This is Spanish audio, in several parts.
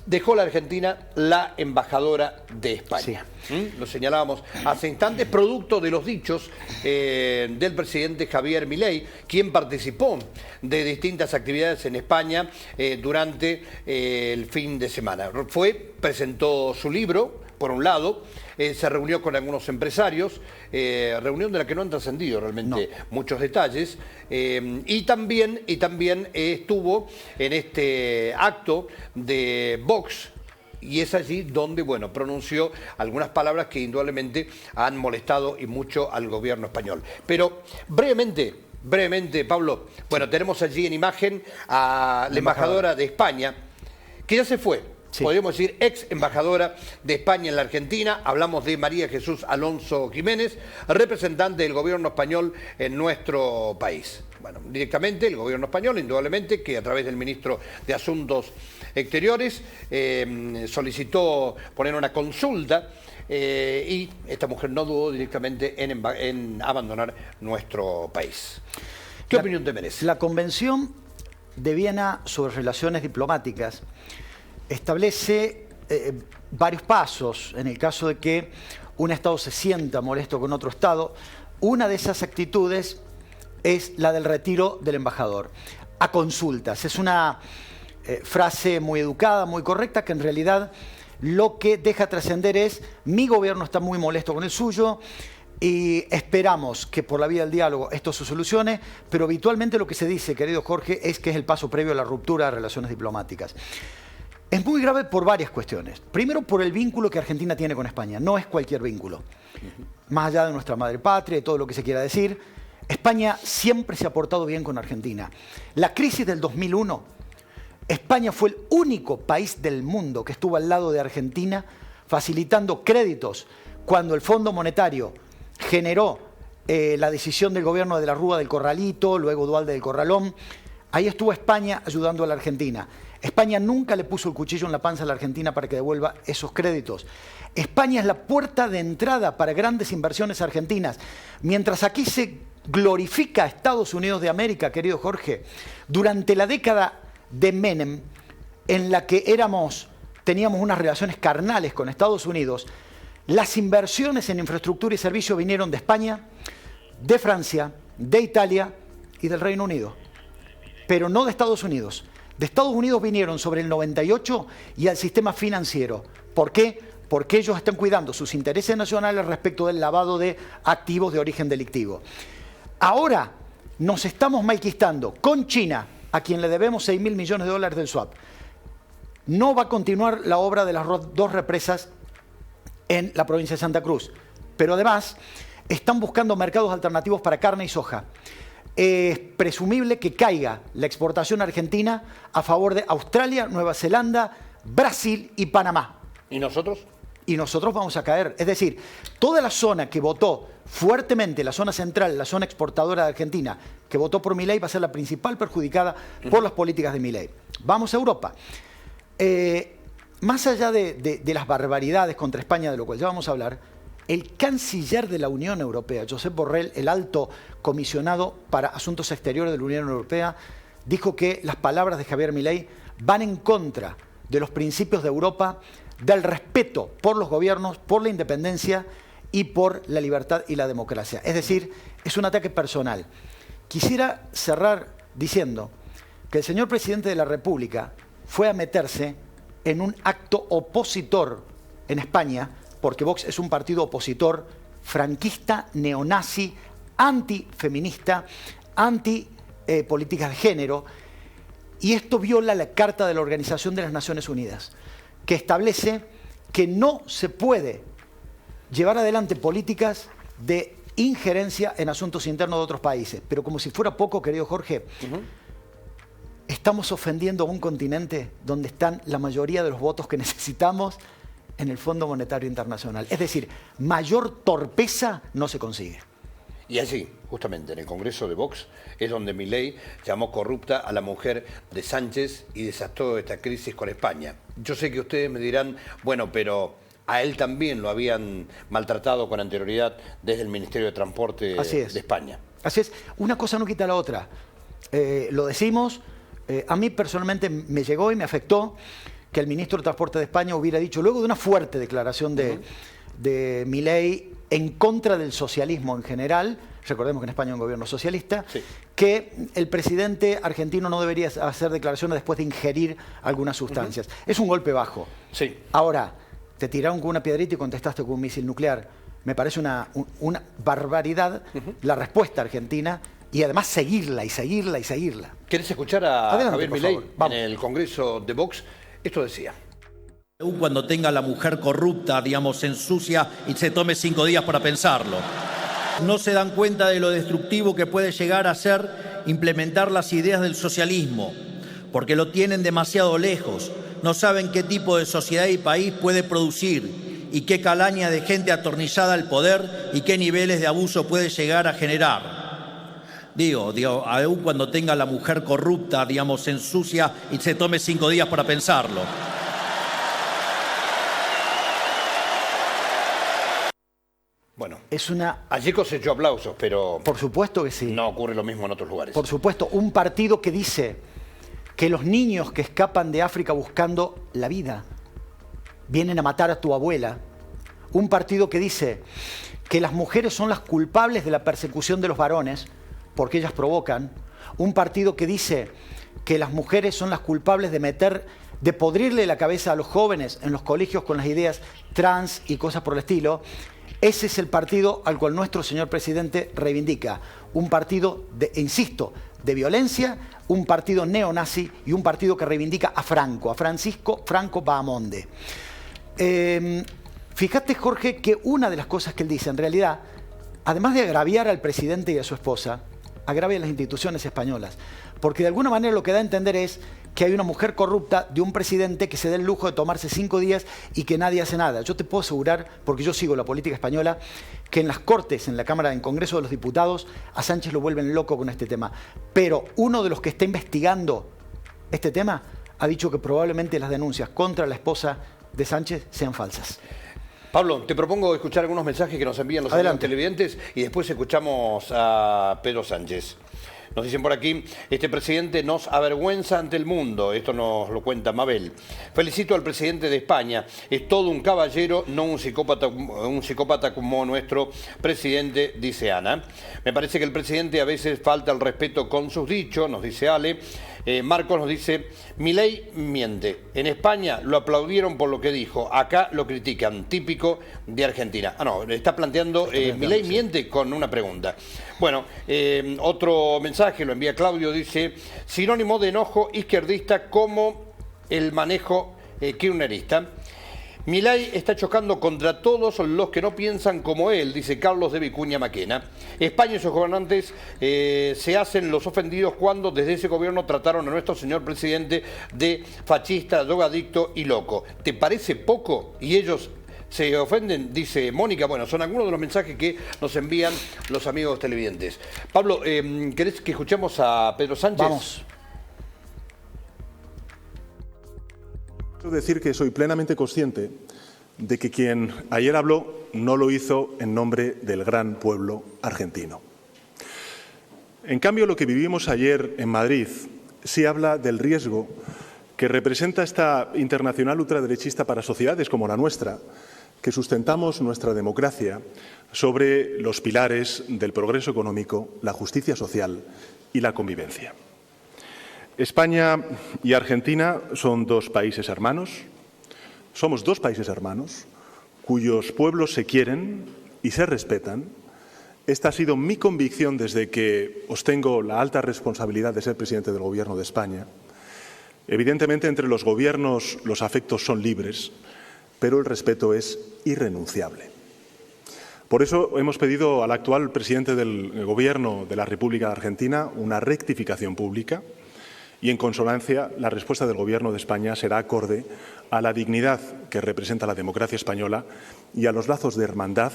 dejó la Argentina la embajadora de España. Sí. Lo señalábamos hace instantes, producto de los dichos del presidente Javier Milei, quien participó de distintas actividades en España durante el fin de semana. Presentó su libro, por un lado, se reunió con algunos empresarios, reunión de la que no han trascendido realmente muchos detalles, y también estuvo en este acto de Vox, y es allí donde, bueno, pronunció algunas palabras que indudablemente han molestado y mucho al gobierno español. Pero brevemente, Pablo, bueno, tenemos allí en imagen a la embajadora de España, que ya se fue. Sí. Podríamos decir ex embajadora de España en la Argentina. Hablamos de María Jesús Alonso Jiménez, representante del gobierno español en nuestro país. Bueno, directamente el gobierno español, indudablemente, que a través del ministro de Asuntos Exteriores solicitó poner una consulta y esta mujer no dudó directamente en abandonar nuestro país. ¿Qué opinión te merece? La Convención de Viena sobre Relaciones Diplomáticas establece varios pasos en el caso de que un Estado se sienta molesto con otro Estado. Una de esas actitudes es la del retiro del embajador a consultas. Es una frase muy educada, muy correcta, que en realidad lo que deja trascender es: mi gobierno está muy molesto con el suyo y esperamos que por la vía del diálogo esto se solucione, pero habitualmente lo que se dice, querido Jorge, es que es el paso previo a la ruptura de relaciones diplomáticas. Es muy grave por varias cuestiones. Primero, por el vínculo que Argentina tiene con España. No es cualquier vínculo. Más allá de nuestra madre patria y todo lo que se quiera decir, España siempre se ha portado bien con Argentina. La crisis del 2001, España fue el único país del mundo que estuvo al lado de Argentina facilitando créditos cuando el Fondo Monetario generó la decisión del gobierno de la Rúa del Corralito, luego Duhalde del Corralón. Ahí estuvo España ayudando a la Argentina. España nunca le puso el cuchillo en la panza a la Argentina para que devuelva esos créditos. España es la puerta de entrada para grandes inversiones argentinas. Mientras aquí se glorifica a Estados Unidos de América, querido Jorge, durante la década de Menem, en la que teníamos unas relaciones carnales con Estados Unidos, las inversiones en infraestructura y servicios vinieron de España, de Francia, de Italia y del Reino Unido, pero no de Estados Unidos. De Estados Unidos vinieron sobre el 98 y al sistema financiero. ¿Por qué? Porque ellos están cuidando sus intereses nacionales respecto del lavado de activos de origen delictivo. Ahora nos estamos malquistando con China, a quien le debemos 6.000 millones de dólares del swap. No va a continuar la obra de las dos represas en la provincia de Santa Cruz, pero además están buscando mercados alternativos para carne y soja. Es presumible que caiga la exportación argentina a favor de Australia, Nueva Zelanda, Brasil y Panamá. ¿Y nosotros? Y nosotros vamos a caer. Es decir, toda la zona que votó fuertemente, la zona central, la zona exportadora de Argentina, que votó por Milei, va a ser la principal perjudicada por las políticas de Milei. Vamos a Europa. Más allá de las barbaridades contra España, de lo cual ya vamos a hablar, el canciller de la Unión Europea, Josep Borrell, el alto comisionado para Asuntos Exteriores de la Unión Europea, dijo que las palabras de Javier Milei van en contra de los principios de Europa, del respeto por los gobiernos, por la independencia y por la libertad y la democracia. Es decir, es un ataque personal. Quisiera cerrar diciendo que el señor presidente de la República fue a meterse en un acto opositor en España, porque Vox es un partido opositor, franquista, neonazi, antifeminista, anti-políticas de género, y esto viola la Carta de la Organización de las Naciones Unidas, que establece que no se puede llevar adelante políticas de injerencia en asuntos internos de otros países. Pero como si fuera poco, querido Jorge, estamos ofendiendo a un continente donde están la mayoría de los votos que necesitamos en el Fondo Monetario Internacional. Es decir, mayor torpeza no se consigue. Y allí, justamente en el Congreso de Vox, es donde Milei llamó corrupta a la mujer de Sánchez y desató esta crisis con España. Yo sé que ustedes me dirán, bueno, pero a él también lo habían maltratado con anterioridad desde el Ministerio de Transporte de España. Así es. Una cosa no quita la otra. Lo decimos, a mí personalmente me llegó y me afectó que el ministro de Transporte de España hubiera dicho, luego de una fuerte declaración de Milei en contra del socialismo en general, recordemos que en España hay un gobierno socialista, sí, que el presidente argentino no debería hacer declaraciones después de ingerir algunas sustancias. Es un golpe bajo. Sí. Ahora, te tiraron con una piedrita y contestaste con un misil nuclear. Me parece una barbaridad la respuesta argentina, y además seguirla y seguirla y seguirla. ¿Querés escuchar a Adelante, Javier Milei en el Congreso de Vox? Esto decía. Cuando tenga la mujer corrupta, digamos, se ensucia y se tome 5 días para pensarlo. No se dan cuenta de lo destructivo que puede llegar a ser implementar las ideas del socialismo, porque lo tienen demasiado lejos. No saben qué tipo de sociedad y país puede producir y qué calaña de gente atornillada al poder y qué niveles de abuso puede llegar a generar. Digo, aún cuando tenga la mujer corrupta, digamos, se ensucia y se tome 5 días para pensarlo. Bueno, allí cosechó aplausos, pero... Por supuesto que sí. No ocurre lo mismo en otros lugares. Por supuesto, un partido que dice que los niños que escapan de África buscando la vida vienen a matar a tu abuela. Un partido que dice que las mujeres son las culpables de la persecución de los varones porque ellas provocan. Un partido que dice que las mujeres son las culpables de podrirle la cabeza a los jóvenes en los colegios con las ideas trans y cosas por el estilo. Ese es el partido al cual nuestro señor presidente reivindica. Un partido, insisto, de violencia, un partido neonazi y un partido que reivindica a Franco, a Francisco Franco Bahamonde. Fíjate, Jorge, que una de las cosas que él dice, en realidad, además de agraviar al presidente y a su esposa, agravia a las instituciones españolas. Porque de alguna manera lo que da a entender es que hay una mujer corrupta de un presidente que se da el lujo de tomarse 5 días y que nadie hace nada. Yo te puedo asegurar, porque yo sigo la política española, que en las Cortes, en la Cámara, en Congreso de los Diputados, a Sánchez lo vuelven loco con este tema. Pero uno de los que está investigando este tema ha dicho que probablemente las denuncias contra la esposa de Sánchez sean falsas. Pablo, te propongo escuchar algunos mensajes que nos envían los amigos televidentes y después escuchamos a Pedro Sánchez. Nos dicen por aquí, este presidente nos avergüenza ante el mundo. Esto nos lo cuenta Mabel. Felicito al presidente de España. Es todo un caballero, no un psicópata como nuestro presidente, dice Ana. Me parece que el presidente a veces falta el respeto con sus dichos, nos dice Ale. Marcos nos dice, Milei miente. En España lo aplaudieron por lo que dijo. Acá lo critican. Típico de Argentina. Ah, no, está planteando, Milei miente con una pregunta. Bueno, otro mensaje lo envía Claudio, dice, sinónimo de enojo izquierdista como el manejo kirchnerista. Milei está chocando contra todos los que no piensan como él, dice Carlos de Vicuña Maquena. España y sus gobernantes se hacen los ofendidos cuando desde ese gobierno trataron a nuestro señor presidente de fascista, drogadicto y loco. ¿Te parece poco? Y ellos se ofenden, dice Mónica. Bueno, son algunos de los mensajes que nos envían los amigos televidentes. Pablo, ¿querés que escuchemos a Pedro Sánchez? Vamos. Quiero decir que soy plenamente consciente de que quien ayer habló no lo hizo en nombre del gran pueblo argentino. En cambio, lo que vivimos ayer en Madrid sí habla del riesgo que representa esta internacional ultraderechista para sociedades como la nuestra, que sustentamos nuestra democracia sobre los pilares del progreso económico, la justicia social y la convivencia. España y Argentina son 2 países hermanos, somos 2 países hermanos cuyos pueblos se quieren y se respetan. Esta ha sido mi convicción desde que ostengo la alta responsabilidad de ser presidente del Gobierno de España. Evidentemente, entre los gobiernos los afectos son libres, pero el respeto es irrenunciable. Por eso hemos pedido al actual presidente del Gobierno de la República de Argentina una rectificación pública y, en consonancia, la respuesta del Gobierno de España será acorde a la dignidad que representa la democracia española y a los lazos de hermandad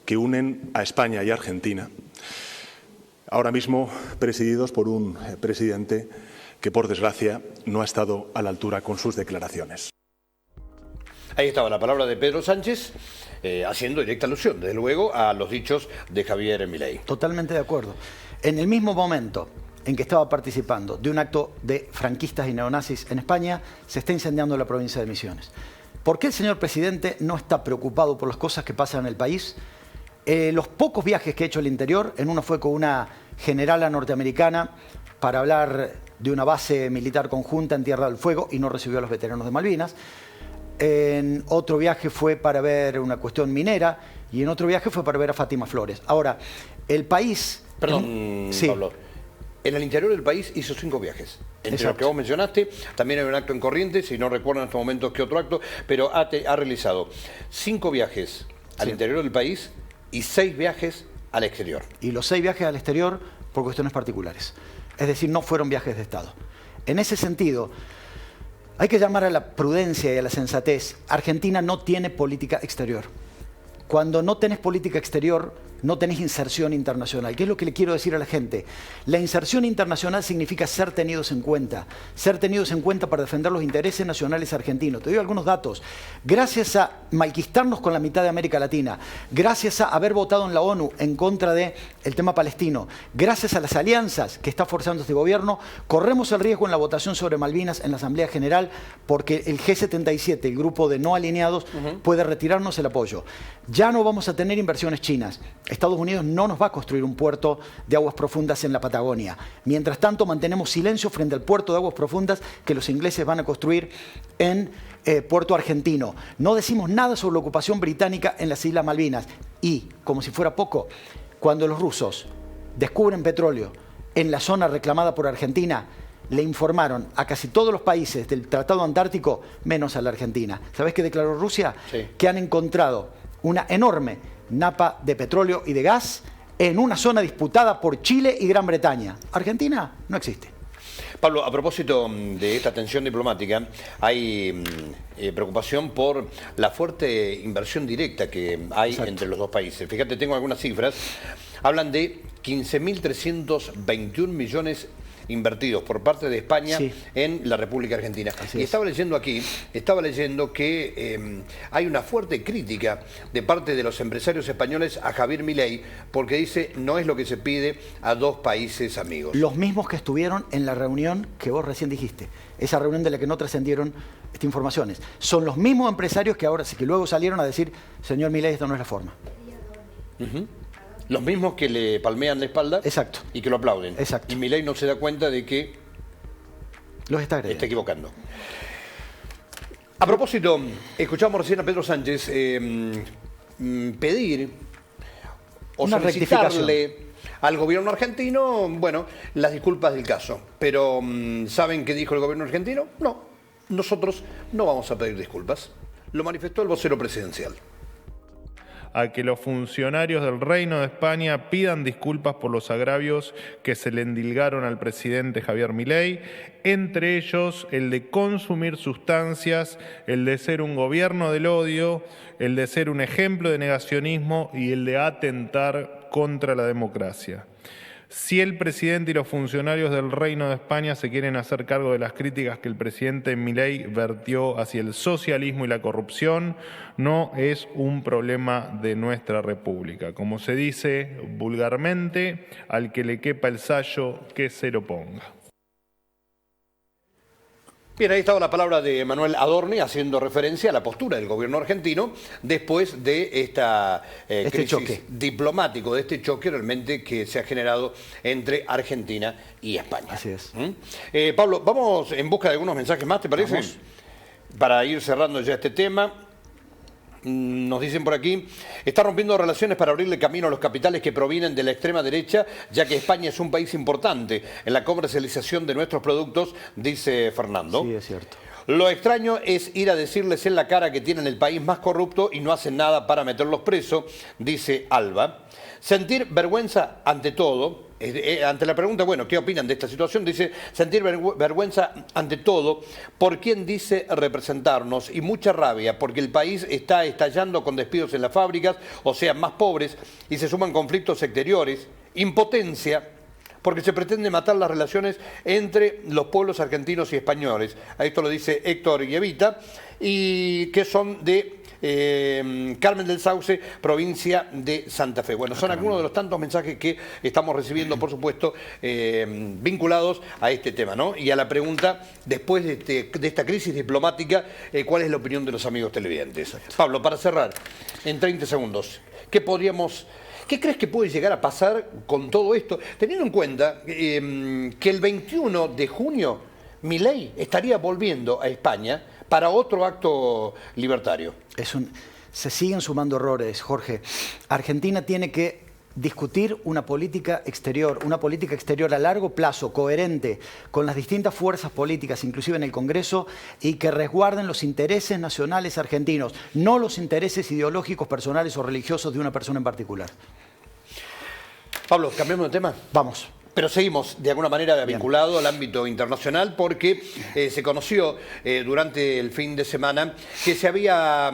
que unen a España y a Argentina, ahora mismo presididos por un presidente que, por desgracia, no ha estado a la altura con sus declaraciones. Ahí estaba la palabra de Pedro Sánchez, haciendo directa alusión, desde luego, a los dichos de Javier Milei. Totalmente de acuerdo. En el mismo momento en que estaba participando de un acto de franquistas y neonazis en España, se está incendiando la provincia de Misiones. ¿Por qué el señor presidente no está preocupado por las cosas que pasan en el país? Los pocos viajes que he hecho al interior, en uno fue con una generala norteamericana para hablar de una base militar conjunta en Tierra del Fuego y no recibió a los veteranos de Malvinas. En otro viaje fue para ver una cuestión minera y en otro viaje fue para ver a Fátima Flores. Ahora, el país... Perdón, sí. Pablo. En el interior del país hizo 5 viajes. Entre Exacto. los que vos mencionaste, también hay un acto en Corrientes, si no recuerdo en estos momentos qué otro acto, pero ha realizado 5 viajes al interior del país y 6 viajes al exterior. Y los 6 viajes al exterior por cuestiones particulares. Es decir, no fueron viajes de Estado. En ese sentido, hay que llamar a la prudencia y a la sensatez. Argentina no tiene política exterior. Cuando no tenés política exterior, no tenés inserción internacional. ¿Qué es lo que le quiero decir a la gente? La inserción internacional significa ser tenidos en cuenta para defender los intereses nacionales argentinos. Te doy algunos datos. Gracias a malquistarnos con la mitad de América Latina, gracias a haber votado en la ONU en contra del tema palestino, gracias a las alianzas que está forzando este gobierno, corremos el riesgo en la votación sobre Malvinas en la Asamblea General porque el G77, el grupo de no alineados, puede retirarnos el apoyo. Ya no vamos a tener inversiones chinas. Estados Unidos no nos va a construir un puerto de aguas profundas en la Patagonia. Mientras tanto, mantenemos silencio frente al puerto de aguas profundas que los ingleses van a construir en Puerto Argentino. No decimos nada sobre la ocupación británica en las Islas Malvinas. Y, como si fuera poco, cuando los rusos descubren petróleo en la zona reclamada por Argentina, le informaron a casi todos los países del Tratado Antártico, menos a la Argentina. ¿Sabés qué declaró Rusia? Sí. Que han encontrado una enorme napa de petróleo y de gas en una zona disputada por Chile y Gran Bretaña. Argentina no existe. Pablo, a propósito de esta tensión diplomática, hay preocupación por la fuerte inversión directa que hay entre los dos países. Fíjate, tengo algunas cifras. Hablan de 15.321 millones invertidos por parte de España en la República Argentina. Y estaba leyendo que hay una fuerte crítica de parte de los empresarios españoles a Javier Milei porque dice no es lo que se pide a dos países amigos. Los mismos que estuvieron en la reunión que vos recién dijiste, esa reunión de la que no trascendieron informaciones. Son los mismos empresarios que ahora sí que luego salieron a decir, señor Milei, esto no es la forma. Los mismos que le palmean la espalda. Exacto. Y que lo aplauden. Exacto. Y Milei no se da cuenta de que los está agrediendo. Está equivocando. A propósito, escuchamos recién a Pedro Sánchez pedir o una solicitarle al gobierno argentino, bueno, las disculpas del caso. Pero ¿saben qué dijo el gobierno argentino? No, nosotros no vamos a pedir disculpas. Lo manifestó el vocero presidencial. A que los funcionarios del Reino de España pidan disculpas por los agravios que se le endilgaron al presidente Javier Milei, entre ellos el de consumir sustancias, el de ser un gobierno del odio, el de ser un ejemplo de negacionismo y el de atentar contra la democracia. Si el presidente y los funcionarios del Reino de España se quieren hacer cargo de las críticas que el presidente Milei vertió hacia el socialismo y la corrupción, no es un problema de nuestra República. Como se dice vulgarmente, al que le quepa el sayo, que se lo ponga. Bien, ahí estaba la palabra de Manuel Adorni haciendo referencia a la postura del gobierno argentino después de esta crisis diplomático, de este choque realmente que se ha generado entre Argentina y España. Así es. Pablo, vamos en busca de algunos mensajes más, ¿te parece? Vamos. Para ir cerrando ya este tema. Nos dicen por aquí, está rompiendo relaciones para abrirle camino a los capitales que provienen de la extrema derecha, ya que España es un país importante en la comercialización de nuestros productos, dice Fernando. Sí, es cierto. Lo extraño es ir a decirles en la cara que tienen el país más corrupto y no hacen nada para meterlos presos, dice Alba. Sentir vergüenza ante todo, ante la pregunta, bueno, ¿qué opinan de esta situación? Dice, sentir vergüenza ante todo por quien dice representarnos y mucha rabia porque el país está estallando con despidos en las fábricas, o sea, más pobres y se suman conflictos exteriores, impotencia, porque se pretende matar las relaciones entre los pueblos argentinos y españoles. A esto lo dice Héctor y Evita, y que son de Carmen del Sauce, provincia de Santa Fe. Bueno, son algunos de los tantos mensajes que estamos recibiendo, por supuesto, vinculados a este tema, ¿no? Y a la pregunta, después de esta crisis diplomática, ¿cuál es la opinión de los amigos televidentes? Pablo, para cerrar, en 30 segundos, ¿qué crees que puede llegar a pasar con todo esto? Teniendo en cuenta que el 21 de junio Milei estaría volviendo a España para otro acto libertario. Se siguen sumando errores, Jorge. Argentina tiene que discutir una política exterior a largo plazo, coherente con las distintas fuerzas políticas, inclusive en el Congreso, y que resguarden los intereses nacionales argentinos, no los intereses ideológicos, personales o religiosos de una persona en particular. Pablo, ¿cambiamos de tema? Vamos. Pero seguimos de alguna manera vinculado al ámbito internacional porque se conoció durante el fin de semana que se había,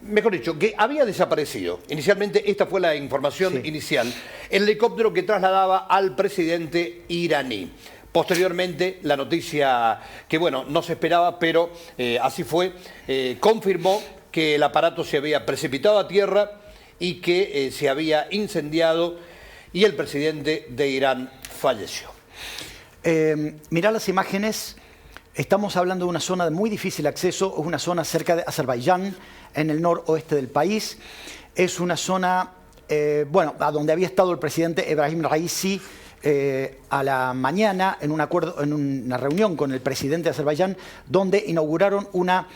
mejor dicho, que había desaparecido. Inicialmente esta fue la información inicial. El helicóptero que trasladaba al presidente iraní. Posteriormente, la noticia que, bueno, no se esperaba, pero así fue, confirmó que el aparato se había precipitado a tierra y que se había incendiado y el presidente de Irán falleció. Mirá las imágenes, estamos hablando de una zona de muy difícil acceso, es una zona cerca de Azerbaiyán, en el noroeste del país. Es una zona, a donde había estado el presidente Ebrahim Raisi a la mañana en una reunión con el presidente de Azerbaiyán, donde inauguraron una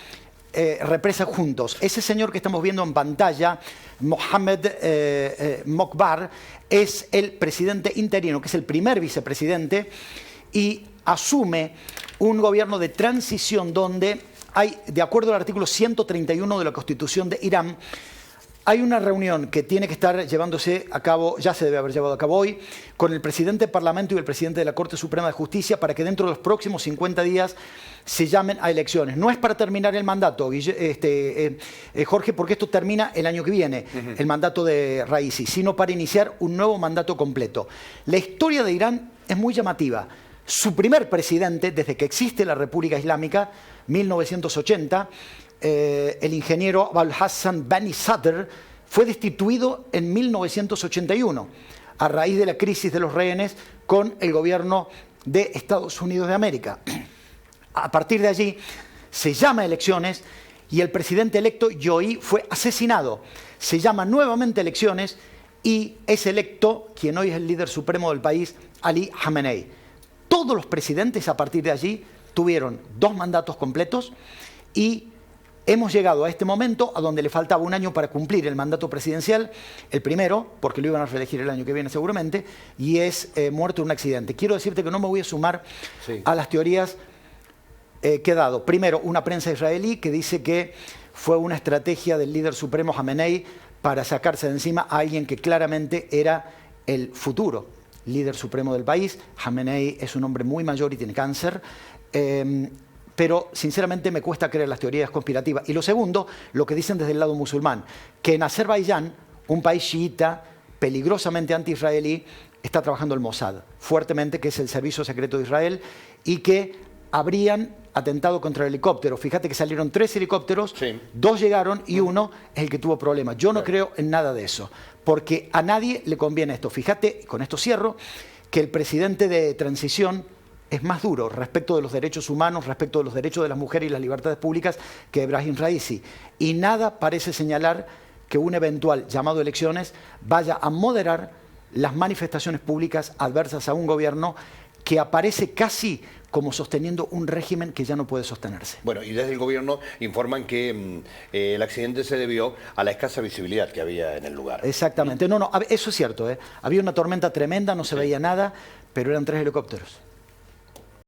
represa juntos. Ese señor que estamos viendo en pantalla, Mohamed Mokbar, es el presidente interino, que es el primer vicepresidente, y asume un gobierno de transición donde hay, de acuerdo al artículo 131 de la Constitución de Irán, hay una reunión que tiene que estar llevándose a cabo, ya se debe haber llevado a cabo hoy, con el presidente del Parlamento y el presidente de la Corte Suprema de Justicia para que dentro de los próximos 50 días se llamen a elecciones. No es para terminar el mandato, Jorge, porque esto termina el año que viene, el mandato de Raisi, sino para iniciar un nuevo mandato completo. La historia de Irán es muy llamativa. Su primer presidente, desde que existe la República Islámica, 1980, el ingeniero Abul Hassan Bani Sadr, fue destituido en 1981 a raíz de la crisis de los rehenes con el gobierno de Estados Unidos de América. A partir de allí se llama a elecciones y el presidente electo Joyi fue asesinado. Se llama nuevamente a elecciones y es electo quien hoy es el líder supremo del país, Ali Khamenei. Todos los presidentes a partir de allí tuvieron 2 mandatos completos y hemos llegado a este momento a donde le faltaba un año para cumplir el mandato presidencial, el primero, porque lo iban a reelegir el año que viene seguramente, y es muerto en un accidente. Quiero decirte que no me voy a sumar a las teorías que he dado. Primero, una prensa israelí que dice que fue una estrategia del líder supremo Khamenei para sacarse de encima a alguien que claramente era el futuro líder supremo del país. Khamenei es un hombre muy mayor y tiene cáncer. Pero sinceramente me cuesta creer las teorías conspirativas. Y lo segundo, lo que dicen desde el lado musulmán, que en Azerbaiyán, un país chiita, peligrosamente anti-israelí, está trabajando el Mossad fuertemente, que es el servicio secreto de Israel, y que habrían atentado contra el helicóptero. Fíjate que salieron 3 helicópteros, 2 llegaron y uno es el que tuvo problemas. Yo no creo en nada de eso, porque a nadie le conviene esto. Fíjate, con esto cierro, que el presidente de transición es más duro respecto de los derechos humanos, respecto de los derechos de las mujeres y las libertades públicas que Ebrahim Raisi. Y nada parece señalar que un eventual llamado a elecciones vaya a moderar las manifestaciones públicas adversas a un gobierno que aparece casi como sosteniendo un régimen que ya no puede sostenerse. Bueno, y desde el gobierno informan que el accidente se debió a la escasa visibilidad que había en el lugar. Exactamente. No, eso es cierto. Había una tormenta tremenda, no se veía nada, pero eran 3 helicópteros.